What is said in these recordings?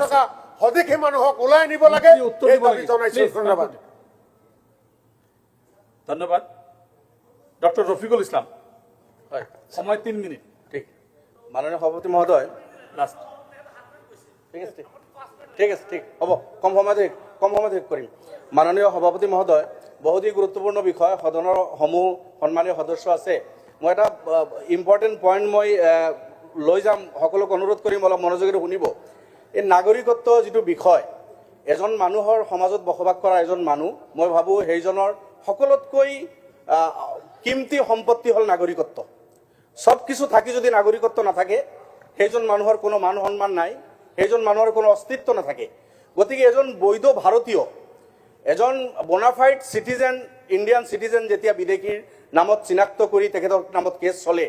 টকা সদেশী মানুহক ওলাই নিব লাগে এই দাবী জনাইছো ধন্যবাদ ধন্যবাদ ডক্টর রফিকুল ইসলাম হয় সময় 3 মিনিট ঠিক মাননীয় সভাপতি মহোদয় লাস্ট ঠিক আছে ঠিক আছে ঠিক হ'ব কম সময় শেষ কৰিম মাননীয় সভাপতি মহোদয় বহুতেই গুৰুত্বপূৰ্ণ বিষয় সদনৰ সমূহ সন্মানীয় সদস্য আছে মই এটা ইম্পৰ্টেণ্ট পইণ্ট মই লৈ যাম সকলোক অনুৰোধ কৰিম অলপ মনোযোগেৰে শুনিব এই নাগৰিকত্ব যিটো বিষয় এজন মানুহৰ সমাজত বসবাস কৰা এজন মানুহ মই ভাবোঁ সেইজনৰ সকলোতকৈ কিমতি সম্পত্তি হ'ল নাগৰিকত্ব সব কিছু থাকি যদি নাগৰিকত্ব নাথাকে সেইজন মানুহৰ কোনো মান সন্মান নাই সেইজন মানুহৰ কোনো অস্তিত্ব নাথাকে গতিকে এজন বৈধ ভাৰতীয় এজন বোনাফাইড সিটিজেন ইণ্ডিয়ান সিটিজেন যেতিয়া বিদেশীৰ নামত চিনাক্ত কৰি তেখেতৰ নামত কেছ চলে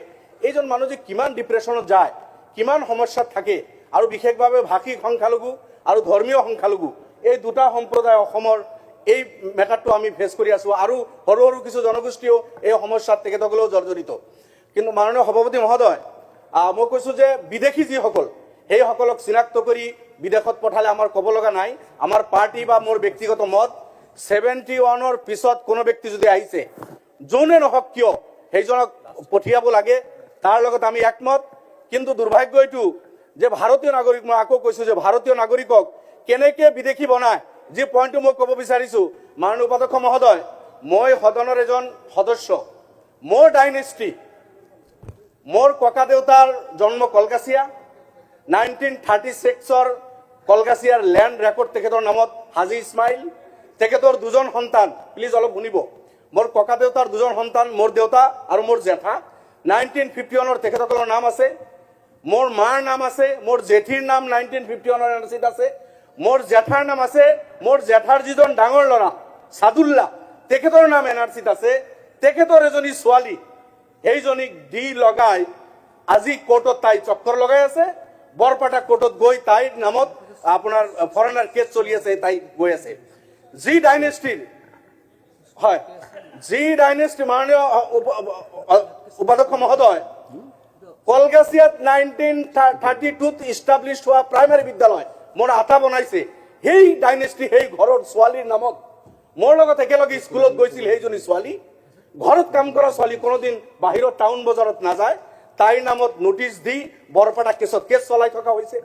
এইজন মানুহ যে কিমান ডিপ্ৰেশ্যনত যায় কিমান সমস্যাত থাকে আৰু বিশেষভাৱে ভাষিক সংখ্যালঘু আৰু ধৰ্মীয় সংখ্যালঘু এই দুটা সম্প্ৰদায় অসমৰ এই মেটাৰটো আমি ফেচ কৰি আছোঁ আৰু সৰু সৰু কিছু জনগোষ্ঠীও এই সমস্যাত তেখেতসকলেও জৰ্জৰিত কিন্তু মাননীয় সভাপতি মহোদয় মই কৈছোঁ যে বিদেশী যিসকল সেইসকলক চিনাক্ত কৰি বিদেশত পঠালে আমাৰ ক'ব লগা নাই আমাৰ পাৰ্টি বা মোৰ ব্যক্তিগত মত 71ৰ পিছত কোনো ব্যক্তি যদি আহিছে যোনে নহওক কিয় সেইজনক পঠিয়াব লাগে তাৰ লগত আমি একমত কিন্তু দুৰ্ভাগ্য এইটো যে ভাৰতীয় নাগৰিক মই আকৌ কৈছোঁ যে ভাৰতীয় নাগৰিকক কেনেকৈ বিদেশী বনায় যি পইণ্টটো মই ক'ব বিচাৰিছোঁ মাননীয় উপাধ্যক্ষ মহোদয় মই সদনৰ এজন সদস্য মোৰ ডাইনেষ্টি মোৰ ককা দেউতাৰ জন্ম কলকাছিয়া 1936ৰ কলকাছিয়াৰ ল্যান্ড ৰেকৰ্ড তেখেতৰ নামত হাজি ইছমাইল তেখেতৰ দুজন সন্তান প্লিজ অলপ শুনিব মোৰ ককা দেউতাৰ দুজন সন্তান মোৰ দেউতা আৰু মোৰ জেঠা 1951ৰ তেখেতসকলৰ নাম আছে মোৰ মাৰ নাম আছে মোৰ জেঠিৰ নাম 1951ৰ এনচিত আছে মোৰ জেঠাৰ নাম আছে মোৰ জেঠাৰ যিজন ডাঙৰ ল'ৰা সাদুল্লাহ তেখেতৰ নাম এনআৰচিত আছে তেখেতৰ এজনী ছোৱালী সেইজনীক দি লগাই আজি কোৰ্টত তাই চক্কৰ লগাই আছে বৰপেটা কোৰ্টত গৈ তাইৰ নামত আপোনাৰ ফৰেনাৰ কেছ চলি আছে তাই গৈ আছে জি ডাইনেষ্টিৰ হয় জি ডাইনেষ্টি মাননীয় উপাধ্যক্ষ মহোদয় কলকাছিয়াত 1932ত ইষ্টাব্লিছ হোৱা প্ৰাইমাৰী বিদ্যালয় মোৰ আটা বনাইছে সেই ডাইনেষ্টি সেই ঘৰৰ ছোৱালীৰ নামত মোৰ লগত একেলগে স্কুলত গৈছিল সেইজনী ছোৱালী ঘৰত কাম কৰা ছোৱালী কোনোদিন বাহিৰৰ টাউন বজাৰত নাযায় তাইৰ নামত নোটিছ দি বৰপেটা কেছত কেছ চলাই থকা হৈছে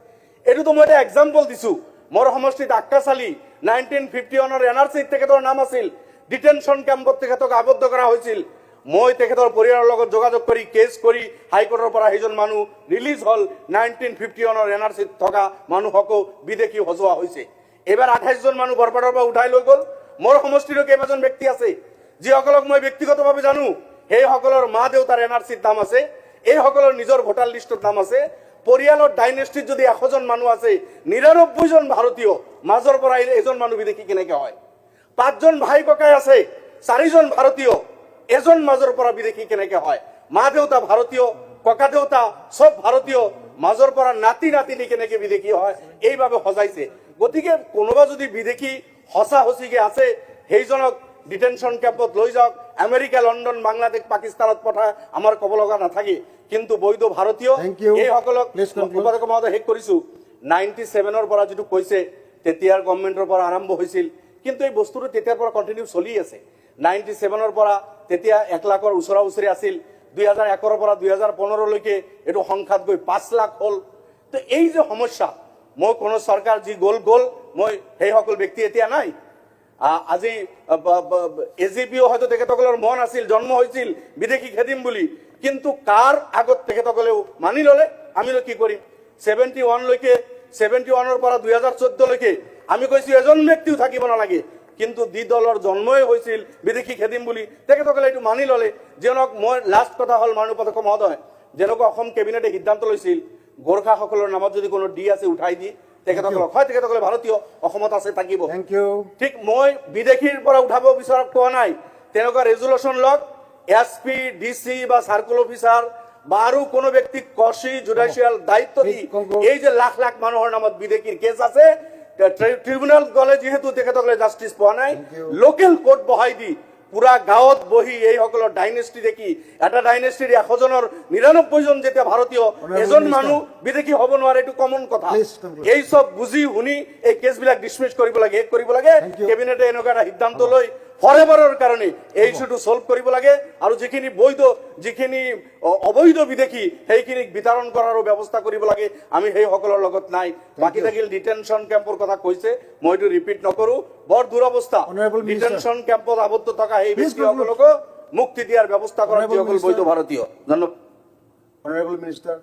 এইটোতো মই এটা এক্সাম্পল দিছোঁ মোৰ সমষ্টিত আক্কাচালি 1951ৰ এনআৰচিত তেখেতৰ নাম আছিল ডিটেনশ্যন কেম্পত তেখেতক আবদ্ধ কৰা হৈছিল মই তেখেতৰ পৰিয়ালৰ লগত যোগাযোগ কৰি কেছ কৰি হাইকোৰ্টৰ পৰা সেইজন মানুহ ৰিলিজ হ'ল 1951ৰ এনআৰচিত থকা মানুহকো বিদেশী সজোৱা হৈছে এইবাৰ 28জন মানুহ বৰপেটাৰ পৰা উঠাই লৈ গ'ল মোৰ সমষ্টিৰো কেইবাজন ব্যক্তি আছে যিসকলক মই ব্যক্তিগতভাৱে জানো সেইসকলৰ মা দেউতাৰ এনআৰচিত নাম আছে এইসকলৰ নিজৰ ভোটাৰ লিষ্টত নাম আছে পৰিয়ালৰ ডাইনেষ্টিত যদি 100জন মানুহ আছে 99জন ভাৰতীয় মাজৰ পৰা এজন মানুহ বিদেশী কেনেকৈ হয় 5জন ভাই ককাই আছে 4জন ভাৰতীয় এজন মাজৰ পৰা বিদেশী কেনেকৈ হয় মা দেউতা ভাৰতীয় ককা দেউতা সব ভাৰতীয় মাজৰ পৰা নাতি নাতিনী কেনেকৈ বিদেশী হয় এইভাৱে সজাইছে গতিকে কোনোবা যদি বিদেশী সঁচা সঁচিকে আছে সেইজনক ডিটেনশ্যন কেম্পত লৈ যাওক আমেৰিকা লণ্ডন বাংলাদেশ পাকিস্তানত পঠায় আমাৰ ক'ব লগা নাথাকে কিন্তু বৈধ ভাৰতীয় এইসকলক উপাধ্যক্ষ মহোদয় শেষ কৰিছোঁ 97ৰ পৰা যিটো কৈছে তেতিয়াৰ গভৰ্ণমেণ্টৰ পৰা আৰম্ভ হৈছিল কিন্তু এই বস্তুটো তেতিয়াৰ পৰা কণ্টিনিউ চলি আছে 97ৰ পৰা তেতিয়া 1 লাখৰ ওচৰা ওচৰি আছিল 2001ৰ পৰা 2015লৈকে এইটো সংখ্যাত গৈ 5 লাখ হ'ল তো এই যে সমস্যা মই কোনো চৰকাৰ যি গ'ল মই সেইসকল ব্যক্তি এতিয়া নাই আজি এজিপিও হয়তো তেখেতসকলৰ মন আছিল জন্ম হৈছিল বিদেশী খেদিম বুলি কিন্তু কাৰ আগত তেখেতসকলেও মানি ল'লে আমিনো কি কৰিম 71ৰ পৰা 2014লৈকে আমি কৈছোঁ এজন ব্যক্তিও থাকিব নালাগে কিন্তু দি দলৰ জন্মই হৈছিল বিদেশী খেদিম বুলি তেখেতসকলে এইটো মানি ল'লে যেনক মই লাষ্ট কথা হ'ল মাননীয় উপাধ্যক্ষ মহোদয় যেনেকৈ অসম কেবিনেটে সিদ্ধান্ত লৈছিল গোৰ্খাসকলৰ নামত যদি কোনো ডি আছে উঠাই দি তেখেতসকলক হয় তেখেতসকলে ভাৰতীয় অসমত আছে থাকিব ঠিক মই বিদেশীৰ পৰা উঠাব বিচৰা কোৱা নাই তেনেকুৱা ৰেজুলেশ্যন লওক এছপি ডিচি বা চাৰ্কল অফিচাৰ বা আৰু কোনো ব্যক্তিক কৰ্চি জুডিচিয়েল দায়িত্ব দি এই যে লাখ লাখ মানুহৰ নামত বিদেশীৰ কেছ আছে ট্ৰিবিউনেল গ'লে যিহেতু তেখেতসকলে জাষ্টিছ পোৱা নাই লোকেল কোৰ্ট বহাই দি পুৰা গাঁৱত বহি এইসকলৰ ডাইনেষ্টি দেখি এটা ডাইনেষ্টিৰ 100 জনৰ 99 জন যেতিয়া ভাৰতীয় এজন মানুহ বিদেশী হ'ব নোৱাৰে এইটো কমন কথা Please conclude. এই সব বুজি শুনি এই কেছবিলাক ডিসমিস কৰিব লাগে এক কৰিব লাগে Thank you. কেবিনেটে এনেকুৱা এটা সিদ্ধান্ত লৈ ফৰেভাৰৰ কাৰণে এই ইস্যুটো সলভ কৰিব লাগে আৰু যিখিনি বৈধ যিখিনি অবৈধ বিদেশী সেইখিনিক বিতৰণ কৰাৰো ব্যৱস্থা কৰিব লাগে আমি সেই সকলৰ লগত নাই বাকি থাকিল ডিটেনশন কেম্পৰ কথা কৈছে মই এইটো ৰিপিট নকৰো বৰ দুৰৱস্থা Honorable Minister. ডিটেনশন কেম্পত আবদ্ধ থকা এই Please ব্যক্তিসকলক মুক্তি দিয়াৰ ব্যৱস্থা কৰা Honorable যিসকল বৈধ Minister. ভাৰতীয় ধন্যবাদ Honorable Minister.